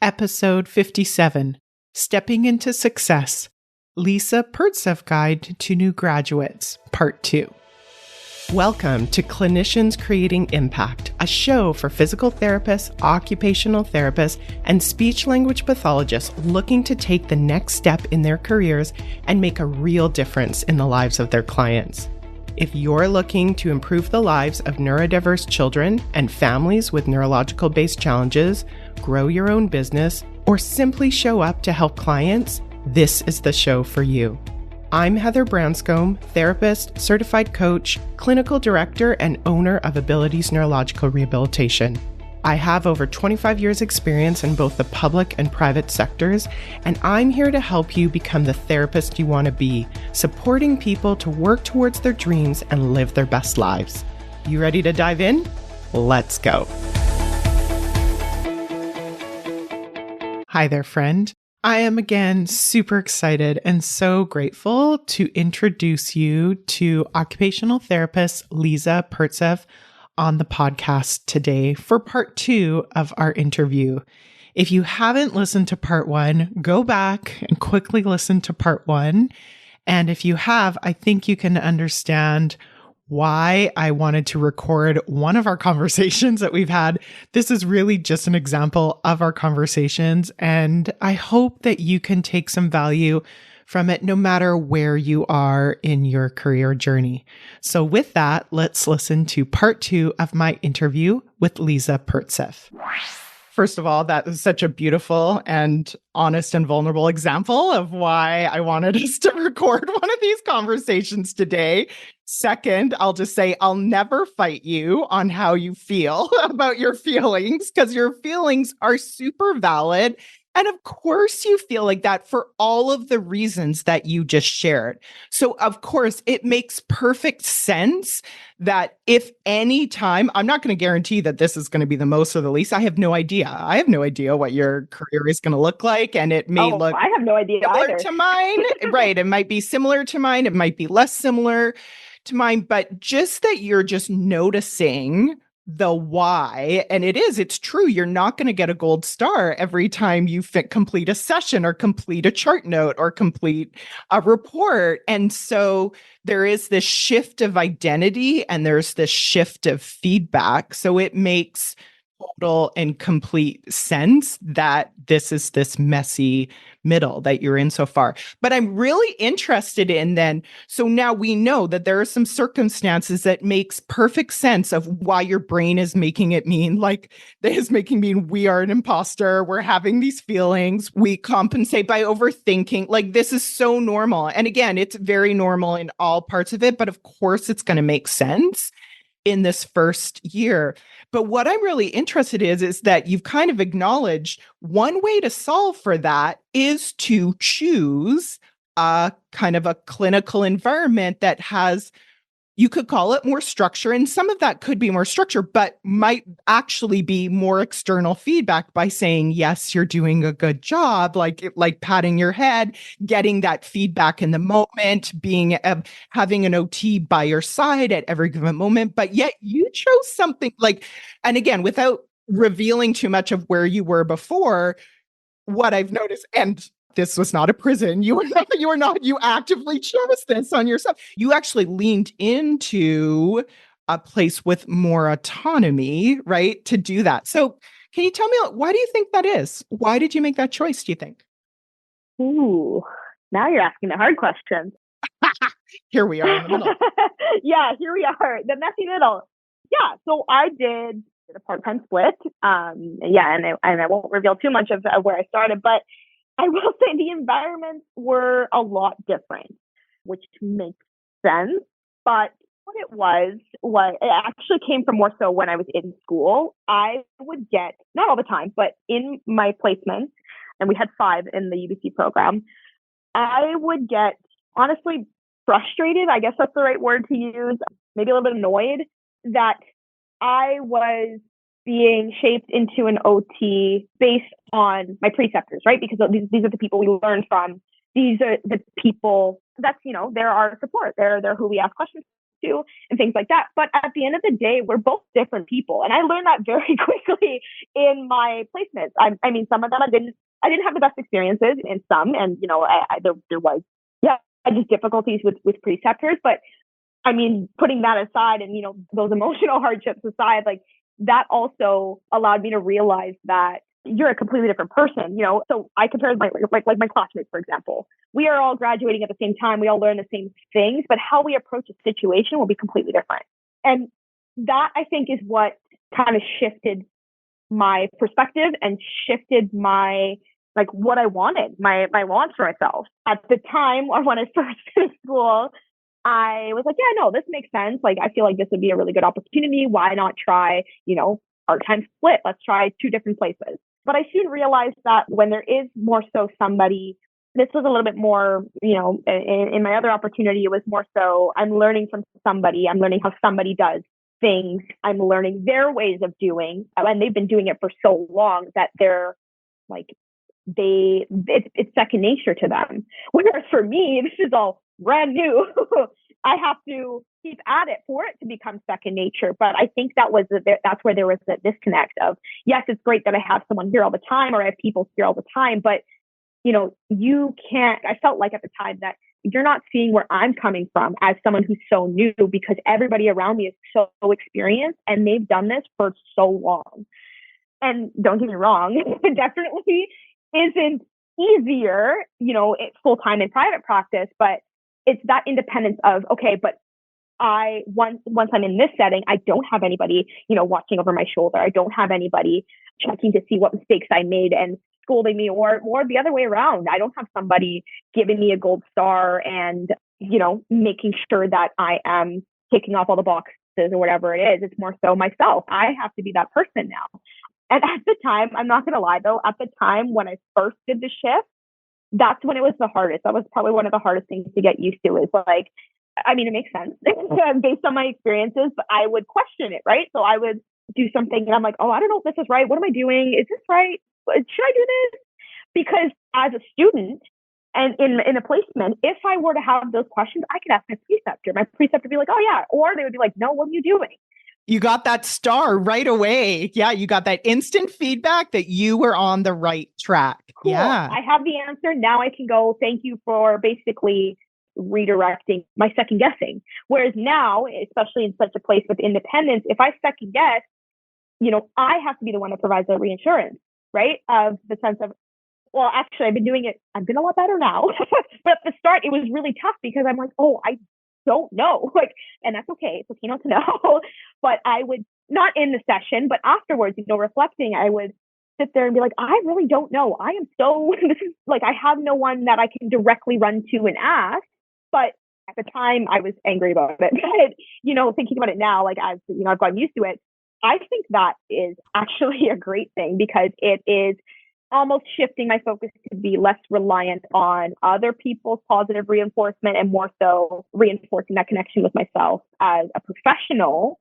Episode 57, Stepping into Success, Leeza Pertsev Guide to New Graduates, Part 2. Welcome to Clinicians Creating Impact, a show for physical therapists, occupational therapists, and speech-language pathologists looking to take the next step in their careers and make a real difference in the lives of their clients. If you're looking to improve the lives of neurodiverse children and families with neurological-based challenges, grow your own business, or simply show up to help clients, this is the show for you. I'm Heather Branscombe, therapist, certified coach, clinical director, and owner of Abilities Neurological Rehabilitation. I have over 25 years experience in both the public and private sectors, and I'm here to help you become the therapist you want to be, supporting people to work towards their dreams and live their best lives. You ready to dive in? Let's go. Hi there, friend. I am again super excited and so grateful to introduce you to occupational therapist Leeza Pertsev on the podcast today for part 2 of our interview. If you haven't listened to part 1, go back and quickly listen to part 1. And if you have, I think you can understand why I wanted to record one of our conversations that we've had. This is really just an example of our conversations, and I hope that you can take some value from it no matter where you are in your career journey. So with that, let's listen to part 2 of my interview with Leeza Pertsev. First of all, that was such a beautiful and honest and vulnerable example of why I wanted us to record one of these conversations today. Second, I'll just say I'll never fight you on how you feel about your feelings, because your feelings are super valid. And of course you feel like that for all of the reasons that you just shared. So of course it makes perfect sense that if any time, I'm not going to guarantee that this is going to be the most or the least. I have no idea. I have no idea what your career is going to look like. And it may look I have no idea similar either. to mine. Right. It might be similar to mine. It might be less similar to mine, but just that you're just noticing the why. And it's true. You're not going to get a gold star every time you complete a session or complete a chart note or complete a report. And so there is this shift of identity and there's this shift of feedback. So it makes total and complete sense that this is this messy middle that you're in so far. But I'm really interested in then, so now we know that there are some circumstances that makes perfect sense of why your brain is making it mean, like this making mean we are an imposter, we're having these feelings, we compensate by overthinking. Like this is so normal. And again, it's very normal in all parts of it, but of course it's going to make sense in this first year. But what I'm really interested in is that you've kind of acknowledged one way to solve for that is to choose a kind of a clinical environment that has, you could call it more structure, and some of that could be more structure, but might actually be more external feedback by saying, yes, you're doing a good job, like patting your head, getting that feedback in the moment, being having an OT by your side at every given moment. But yet you chose something like, and again, without revealing too much of where you were before, what I've noticed, and this was not a prison. You actively chose this on yourself. You actually leaned into a place with more autonomy, right? To do that. So can you tell me, why do you think that is? Why did you make that choice, do you think? Ooh, now you're asking the hard questions. Here we are in the middle. Yeah, here we are, the messy middle. Yeah, so I did a part-time split. And I won't reveal too much of where I started, but I will say the environments were a lot different, which makes sense. But what it was it actually came from more so when I was in school. I would get, not all the time, but in my placements, and we had 5 in the UBC program, I would get honestly frustrated, I guess that's the right word to use, maybe a little bit annoyed that I was being shaped into an OT based on my preceptors, right? Because these are the people we learn from. These are the people that's, they're our support. They're who we ask questions to and things like that. But at the end of the day, we're both different people. And I learned that very quickly in my placements. I mean, some of them I didn't have the best experiences in some, and there was just difficulties with preceptors. But I mean, putting that aside and those emotional hardships aside, like that also allowed me to realize that you're a completely different person. So I compared my my classmates, for example. We are all graduating at the same time. We all learn the same things, but how we approach a situation will be completely different. And that, I think, is what kind of shifted my perspective and shifted my what I wanted, my wants for myself. At the time, or when I first finished school, I was like, yeah, no, this makes sense. Like, I feel like this would be a really good opportunity. Why not try, part-time split? Let's try 2 different places. But I soon realized that when there is more so somebody, this was a little bit more, in my other opportunity, it was more so I'm learning from somebody. I'm learning how somebody does things. I'm learning their ways of doing, and they've been doing it for so long that they're like, it's second nature to them. Whereas for me, this is all brand new. I have to keep at it for it to become second nature. But I think that's where there was that disconnect of, yes, it's great that I have someone here all the time, or I have people here all the time, but you can't. I felt like at the time that you're not seeing where I'm coming from as someone who's so new, because everybody around me is so experienced and they've done this for so long. And don't get me wrong, it definitely isn't easier, full-time in private practice, but it's that independence of, okay, but once I'm in this setting, I don't have anybody, watching over my shoulder. I don't have anybody checking to see what mistakes I made and scolding me, or the other way around. I don't have somebody giving me a gold star and, making sure that I am ticking off all the boxes or whatever it is. It's more so myself. I have to be that person now. And at the time, I'm not going to lie though, at the time when I first did the shift, that's when it was the hardest. That was probably one of the hardest things to get used to, is like, I mean, it makes sense based on my experiences, but I would question it, right? So I would do something and I'm like, oh, I don't know if this is right. What am I doing? Is this right? Should I do this? Because as a student and in a placement, if I were to have those questions, I could ask my preceptor. My preceptor would be like, oh yeah. Or they would be like, no, what are you doing? You got that star right away. Yeah, you got that instant feedback that you were on the right track. Cool. Yeah. I have the answer. Now I can go, thank you for basically redirecting my second guessing. Whereas now, especially in such a place with independence, if I second guess, I have to be the one that provides the reinsurance, right? Of the sense of, well, actually, I've been doing it. I'm doing a lot better now. But at the start, it was really tough because I'm like, oh, I don't know. And that's okay. It's okay not to know. But I would, not in the session, but afterwards, reflecting, I would sit there and be like, I really don't know. I am so, this is I have no one that I can directly run to and ask. But at the time, I was angry about it. But, thinking about it now, as I've gotten used to it, I think that is actually a great thing, because it is almost shifting my focus to be less reliant on other people's positive reinforcement and more so reinforcing that connection with myself as a professional,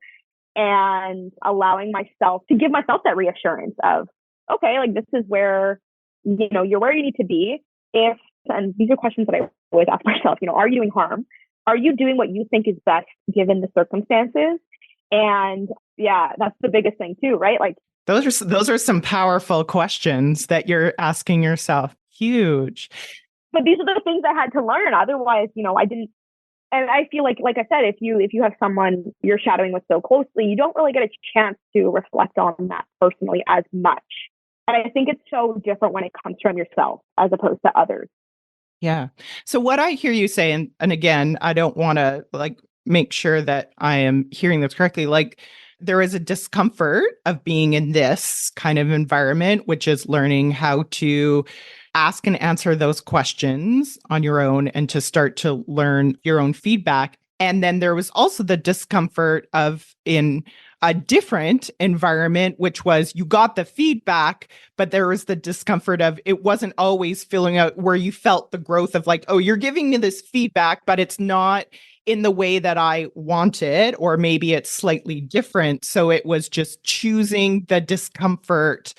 and allowing myself to give myself that reassurance of, okay, this is where, you're where you need to be. And these are questions that I always ask myself, are you doing harm? Are you doing what you think is best given the circumstances? And yeah, that's the biggest thing too, right? Those are some powerful questions that you're asking yourself. Huge. But these are the things I had to learn. Otherwise, I didn't. And I feel like I said, if you have someone you're shadowing with so closely, you don't really get a chance to reflect on that personally as much. And I think it's so different when it comes from yourself as opposed to others. Yeah. So what I hear you say, and again, I don't want to make sure that I am hearing this correctly. There is a discomfort of being in this kind of environment, which is learning how to ask and answer those questions on your own and to start to learn your own feedback. And then there was also the discomfort of in a different environment, which was you got the feedback, but there was the discomfort of it wasn't always filling out where you felt the growth of oh, you're giving me this feedback, but it's not in the way that I want it, or maybe it's slightly different. So it was just choosing the discomfort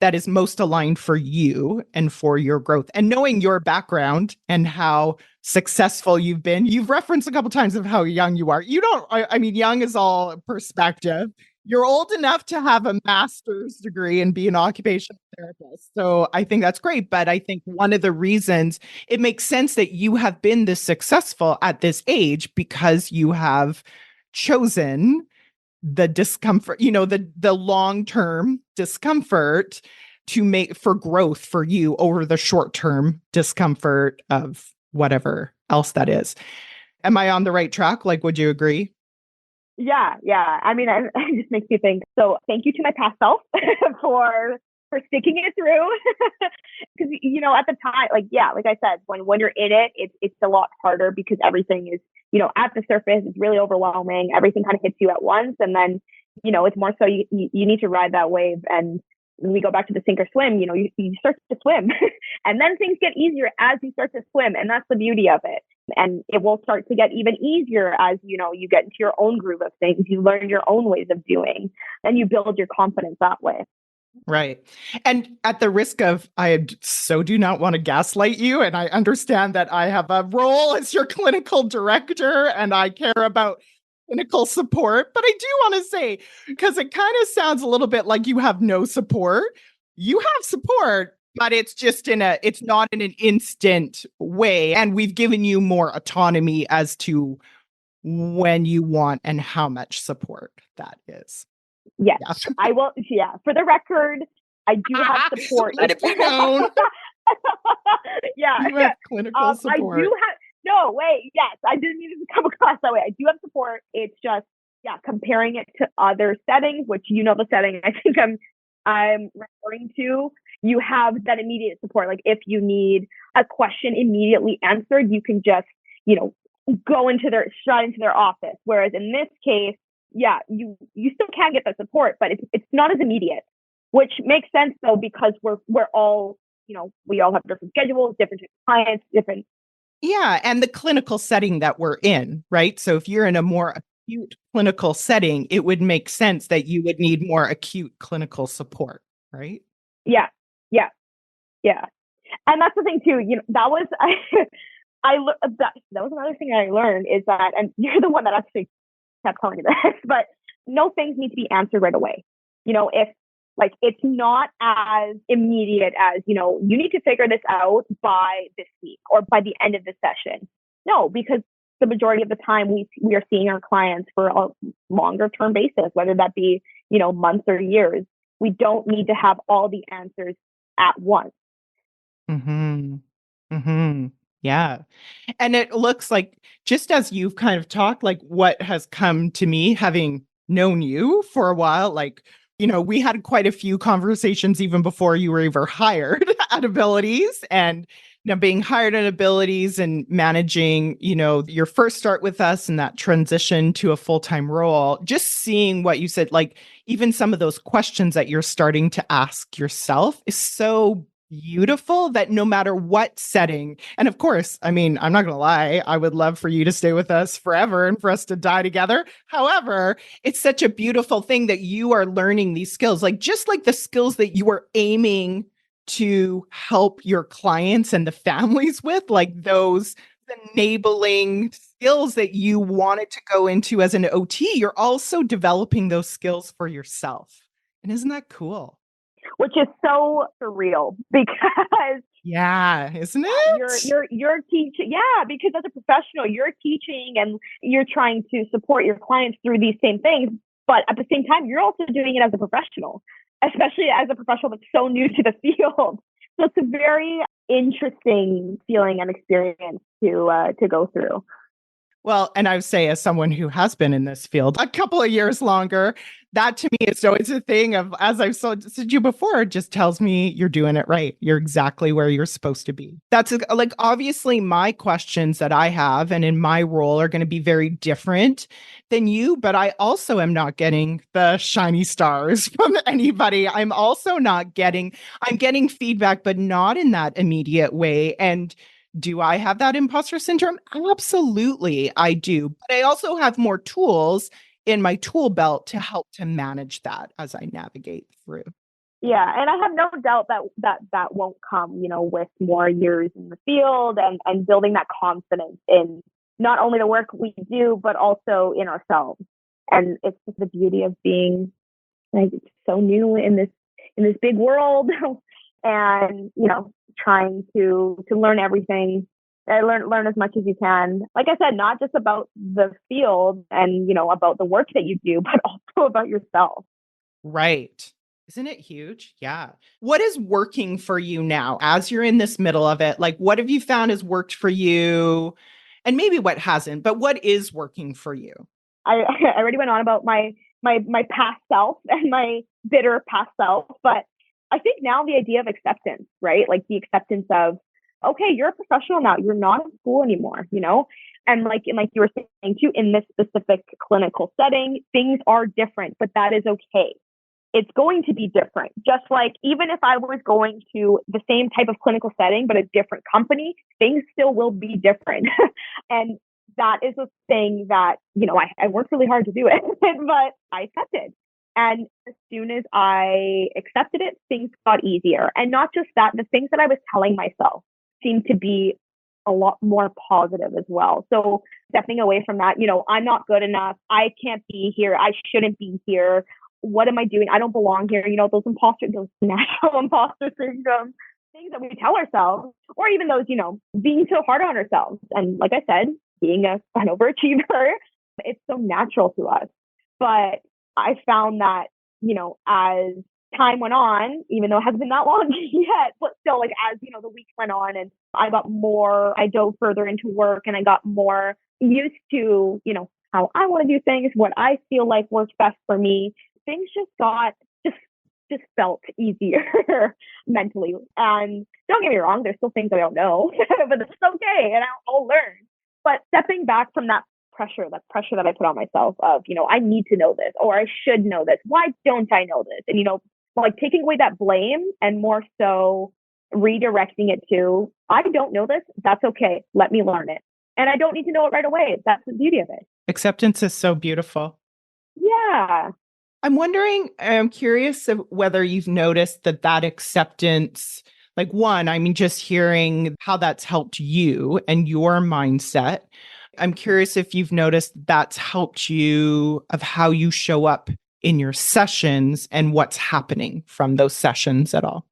that is most aligned for you and for your growth. And knowing your background and how successful you've been, you've referenced a couple times of how young you are. You don't, I mean, young is all perspective. You're old enough to have a master's degree and be an occupational therapist. So I think that's great. But I think one of the reasons it makes sense that you have been this successful at this age because you have chosen the discomfort, the long-term discomfort to make for growth for you over the short-term discomfort of whatever else that is. Am I on the right track? Like, would you agree? Yeah, yeah. I mean, it just makes me think. So thank you to my past self for sticking it through. Because at the time, like I said, when you're in it, it's a lot harder because everything is, at the surface, it's really overwhelming. Everything kind of hits you at once, and then it's more so you need to ride that wave. And when we go back to the sink or swim, you start to swim, and then things get easier as you start to swim, and that's the beauty of it. And it will start to get even easier as you get into your own groove of things. You learn your own ways of doing, and you build your confidence that way. Right. And at the risk of, I so do not want to gaslight you. And I understand that I have a role as your clinical director and I care about clinical support. But I do want to say, because it kind of sounds a little bit like you have no support. You have support, but it's not in an instant way. And we've given you more autonomy as to when you want and how much support that is. Yes, Yeah. I will. Yeah, for the record, I do have support. Let it be known. Yeah, You have clinical support. I do have. No, wait. Yes, I didn't mean it to come across that way. I do have support. It's just, comparing it to other settings, which the setting I think I'm referring to. You have that immediate support. Like if you need a question immediately answered, you can just go straight into their office. Whereas in this case, you still can get that support, but it's not as immediate, which makes sense though, because we're all, we all have different schedules, different clients, different. Yeah. And the clinical setting that we're in, right? So if you're in a more acute clinical setting, it would make sense that you would need more acute clinical support, right? Yeah. Yeah. Yeah. And that's the thing too, that was, that was another thing I learned is that, and you're the one that actually kept telling me this, but no things need to be answered right away. If it's not as immediate as, you need to figure this out by this week or by the end of the session. No, because the majority of the time we are seeing our clients for a longer term basis, whether that be, months or years. We don't need to have all the answers at once. Mm-hmm. Mm-hmm. Yeah. And it looks like, just as you've kind of talked, like what has come to me, having known you for a while, we had quite a few conversations even before you were ever hired at Abilities, and being hired at Abilities and managing, your first start with us and that transition to a full-time role, just seeing what you said, like even some of those questions that you're starting to ask yourself is so beautiful that no matter what setting, and of course, I mean, I'm not going to lie, I would love for you to stay with us forever and for us to die together. However, it's such a beautiful thing that you are learning these skills, just like the skills that you were aiming to help your clients and the families with, like those enabling skills that you wanted to go into as an OT, you're also developing those skills for yourself. And isn't that cool? Which is so surreal because isn't it? you're teaching, because as a professional, you're teaching and you're trying to support your clients through these same things, but at the same time, you're also doing it as a professional, especially as a professional that's so new to the field. So it's a very interesting feeling and experience to go through. Well, and I would say, as someone who has been in this field a couple of years longer, that to me is always a thing of, as I've said to you before, it just tells me you're doing it right. You're exactly where you're supposed to be. That's obviously my questions that I have and in my role are going to be very different than you, but I also am not getting the shiny stars from anybody. I'm getting feedback, but not in that immediate way. And do I have that imposter syndrome? Absolutely, I do. But I also have more tools in my tool belt to help to manage that as I navigate through. Yeah, and I have no doubt that won't come, with more years in the field and building that confidence in not only the work we do, but also in ourselves. And it's just the beauty of being like so new in this big world, and trying to learn everything. Learn as much as you can. Like I said, not just about the field and about the work that you do, but also about yourself. Right. Isn't it huge? Yeah. What is working for you now as you're in this middle of it? Like, what have you found has worked for you? And maybe what hasn't, but what is working for you? I I already went on about my past self and my bitter past self, but I think now the idea of acceptance, right? Like the acceptance of, okay, you're a professional now. You're not in school anymore, And like you were saying too, in this specific clinical setting, things are different, but that is okay. It's going to be different. Just like even if I was going to the same type of clinical setting, but a different company, things still will be different. And that is a thing that, I worked really hard to do it, but I accepted. And as soon as I accepted it, things got easier. And not just that, the things that I was telling myself seemed to be a lot more positive as well. So stepping away from that, I'm not good enough. I can't be here. I shouldn't be here. What am I doing? I don't belong here. Those natural imposter syndrome things that we tell ourselves, or even those, being so hard on ourselves. And like I said, being an overachiever, it's so natural to us. But I found that, as time went on, even though it hasn't been that long yet, but still, like, as, the weeks went on and I dove further into work and I got more used to, how I want to do things, what I feel like works best for me, things just felt easier mentally. And don't get me wrong, there's still things I don't know, but it's okay, and I'll learn. But stepping back from that pressure that I put on myself of, I need to know this, or I should know this. Why don't I know this? And, like taking away that blame and more so redirecting it to, I don't know this. That's okay. Let me learn it. And I don't need to know it right away. That's the beauty of it. Acceptance is so beautiful. Yeah. I'm curious of whether you've noticed that acceptance, like one, I mean, just hearing how that's helped you and your mindset. I'm curious if you've noticed that's helped you of how you show up in your sessions and what's happening from those sessions at all.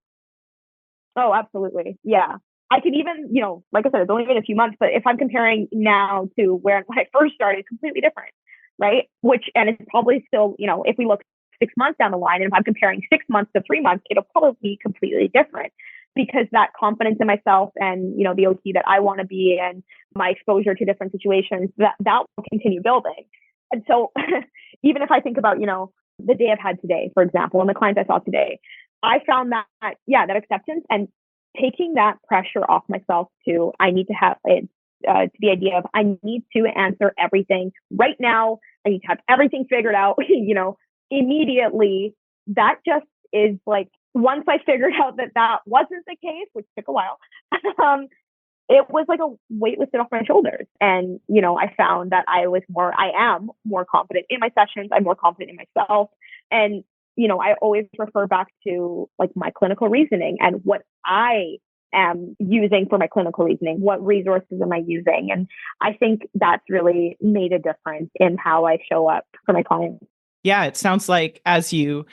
Oh, absolutely. Yeah. I could even, like I said, it's only been a few months, but if I'm comparing now to when I first started, completely different, right? And it's probably still, if we look 6 months down the line, and if I'm comparing 6 months to 3 months, it'll probably be completely different, because that confidence in myself and, the OT that I want to be and my exposure to different situations, that will continue building. And so even if I think about, the day I've had today, for example, and the clients I saw today, I found that acceptance and taking that pressure off myself to, I need to have it, to the idea of, I need to answer everything right now. I need to have everything figured out, immediately. That just is like, once I figured out that wasn't the case, which took a while, it was like a weight lifted off my shoulders. And, I found that I am more confident in my sessions. I'm more confident in myself. And, I always refer back to like my clinical reasoning and what I am using for my clinical reasoning. What resources am I using? And I think that's really made a difference in how I show up for my clients. Yeah, it sounds like as you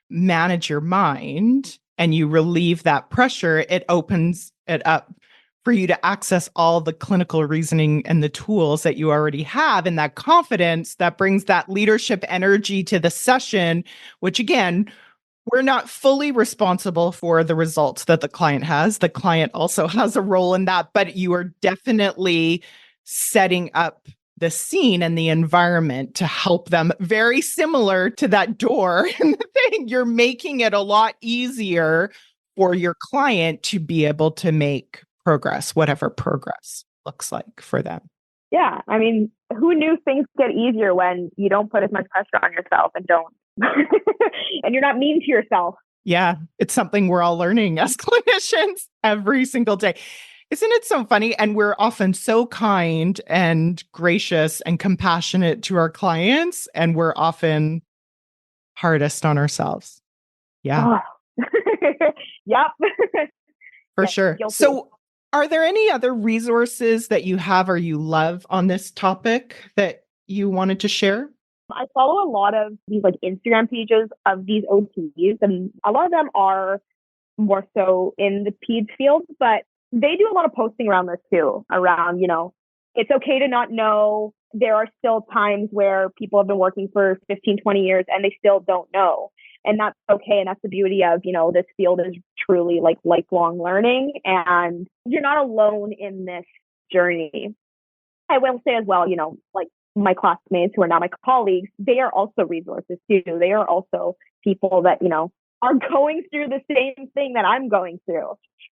manage your mind and you relieve that pressure, it opens it up for you to access all the clinical reasoning and the tools that you already have, and that confidence that brings that leadership energy to the session, which again, we're not fully responsible for the results that the client has. The client also has a role in that, but you are definitely setting up the scene and the environment to help them, very similar to that door and the thing. You're making it a lot easier for your client to be able to make progress, whatever progress looks like for them. Yeah. I mean, who knew things get easier when you don't put as much pressure on yourself and don't, and you're not mean to yourself. Yeah. It's something we're all learning as clinicians every single day. Isn't it so funny? And we're often so kind and gracious and compassionate to our clients, and we're often hardest on ourselves. Yeah. Oh. Yep. For Yes, sure. guilty. So, are there any other resources that you have or you love on this topic that you wanted to share? I follow a lot of these like Instagram pages of these OTs, and a lot of them are more so in the peds field, but they do a lot of posting around this too, around, it's okay to not know. There are still times where people have been working for 15, 20 years and they still don't know. And that's okay. And that's the beauty of, this field is truly like lifelong learning, and you're not alone in this journey. I will say as well, like my classmates who are now my colleagues, they are also resources too. They are also people that, are going through the same thing that I'm going through.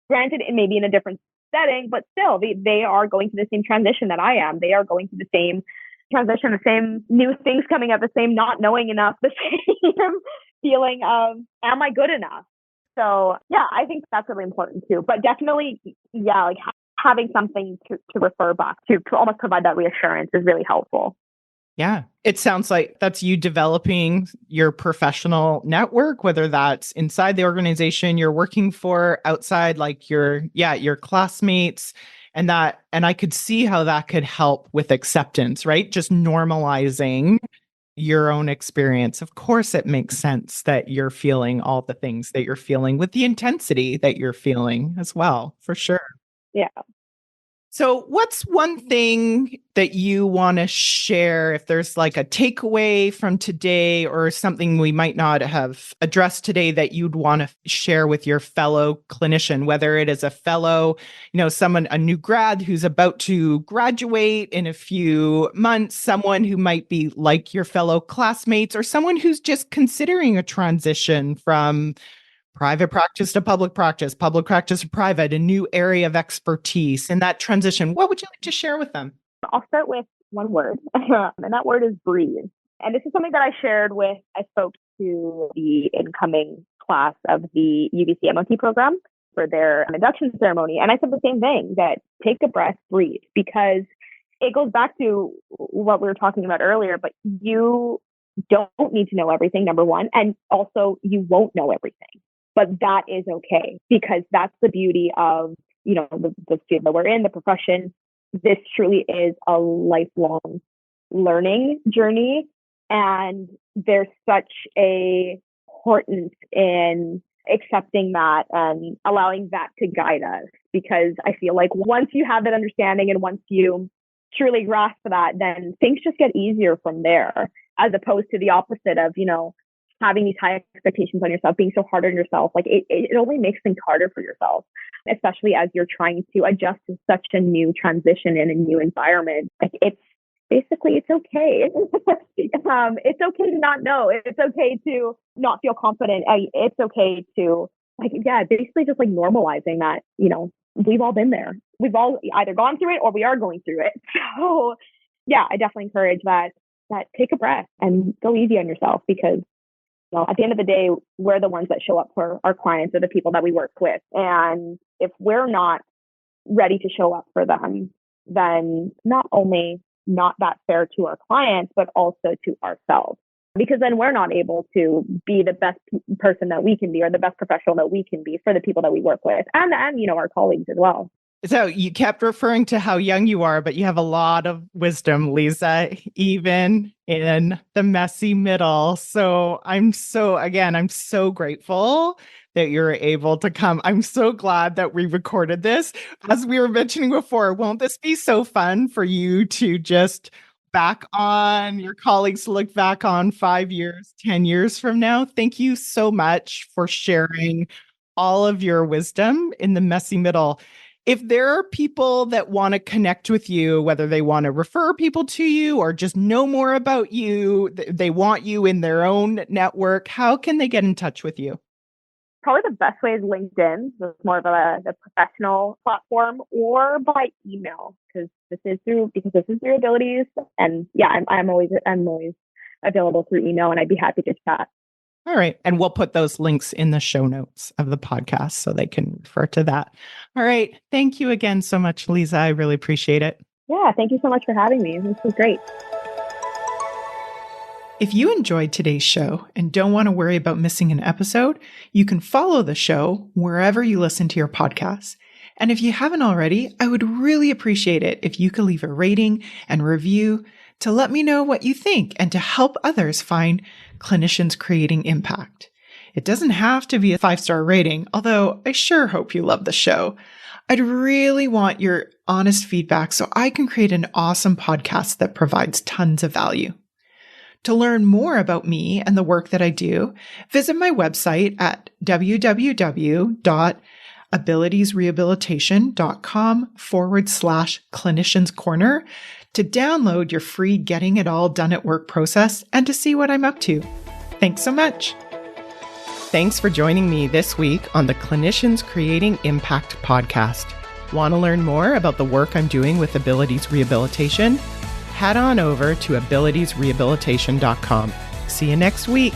Granted, it may be in a different setting, but still, they are going through the same transition that I am. They are going through the same transition, the same new things coming up, the same not knowing enough, the same feeling of, am I good enough? So yeah, I think that's really important too. But definitely, yeah, like having something to refer back to almost provide that reassurance is really helpful. Yeah. It sounds like that's you developing your professional network, whether that's inside the organization you're working for, outside, like your classmates. And I could see how that could help with acceptance, right? Just normalizing your own experience. Of course, it makes sense that you're feeling all the things that you're feeling with the intensity that you're feeling as well, for sure. Yeah. So, what's one thing that you want to share if there's like a takeaway from today or something we might not have addressed today that you'd want to share with your fellow clinician, whether it is a fellow, someone, a new grad who's about to graduate in a few months, someone who might be like your fellow classmates, or someone who's just considering a transition from private practice to public practice to private, a new area of expertise in that transition. What would you like to share with them? I'll start with one word, and that word is breathe. And this is something that I spoke to the incoming class of the UBC MOT program for their induction ceremony. And I said the same thing, that take a breath, breathe, because it goes back to what we were talking about earlier, but you don't need to know everything, number one. And also you won't know everything. But that is okay, because that's the beauty of, the field that we're in, the profession. This truly is a lifelong learning journey. And there's such a importance in accepting that and allowing that to guide us. Because I feel like once you have that understanding and once you truly grasp that, then things just get easier from there, as opposed to the opposite of, having these high expectations on yourself, being so hard on yourself. Like it only makes things harder for yourself, especially as you're trying to adjust to such a new transition in a new environment. Like it's okay. It's okay to not know. It's okay to not feel confident. It's okay to basically just like normalizing that, we've all been there. We've all either gone through it or we are going through it. So yeah, I definitely encourage that take a breath and go easy on yourself, because at the end of the day, we're the ones that show up for our clients or the people that we work with. And if we're not ready to show up for them, then not only not that fair to our clients, but also to ourselves, because then we're not able to be the best person that we can be, or the best professional that we can be for the people that we work with, and our colleagues as well. So you kept referring to how young you are, but you have a lot of wisdom, Leeza, even in the messy middle. So I'm so grateful that you're able to come. I'm so glad that we recorded this. As we were mentioning before, won't this be so fun for you to just back on, your colleagues to look back on 5 years, 10 years from now? Thank you so much for sharing all of your wisdom in the messy middle. If there are people that want to connect with you, whether they want to refer people to you or just know more about you, they want you in their own network, how can they get in touch with you? Probably the best way is LinkedIn. It's more of the professional platform, or by email, because this is through abilities. And yeah, I'm always available through email, and I'd be happy to chat. All right. And we'll put those links in the show notes of the podcast so they can refer to that. All right. Thank you again so much, Leeza. I really appreciate it. Yeah. Thank you so much for having me. This was great. If you enjoyed today's show and don't want to worry about missing an episode, you can follow the show wherever you listen to your podcasts. And if you haven't already, I would really appreciate it if you could leave a rating and review to let me know what you think and to help others find clinicians creating impact. It doesn't have to be a 5-star rating, although I sure hope you love the show. I'd really want your honest feedback so I can create an awesome podcast that provides tons of value. To learn more about me and the work that I do, visit my website at www.abilitiesrehabilitation.com/clinicians corner to download your free Getting It All Done at Work process and to see what I'm up to. Thanks so much. Thanks for joining me this week on the Clinicians Creating Impact podcast. Want to learn more about the work I'm doing with Abilities Rehabilitation? Head on over to abilitiesrehabilitation.com. See you next week.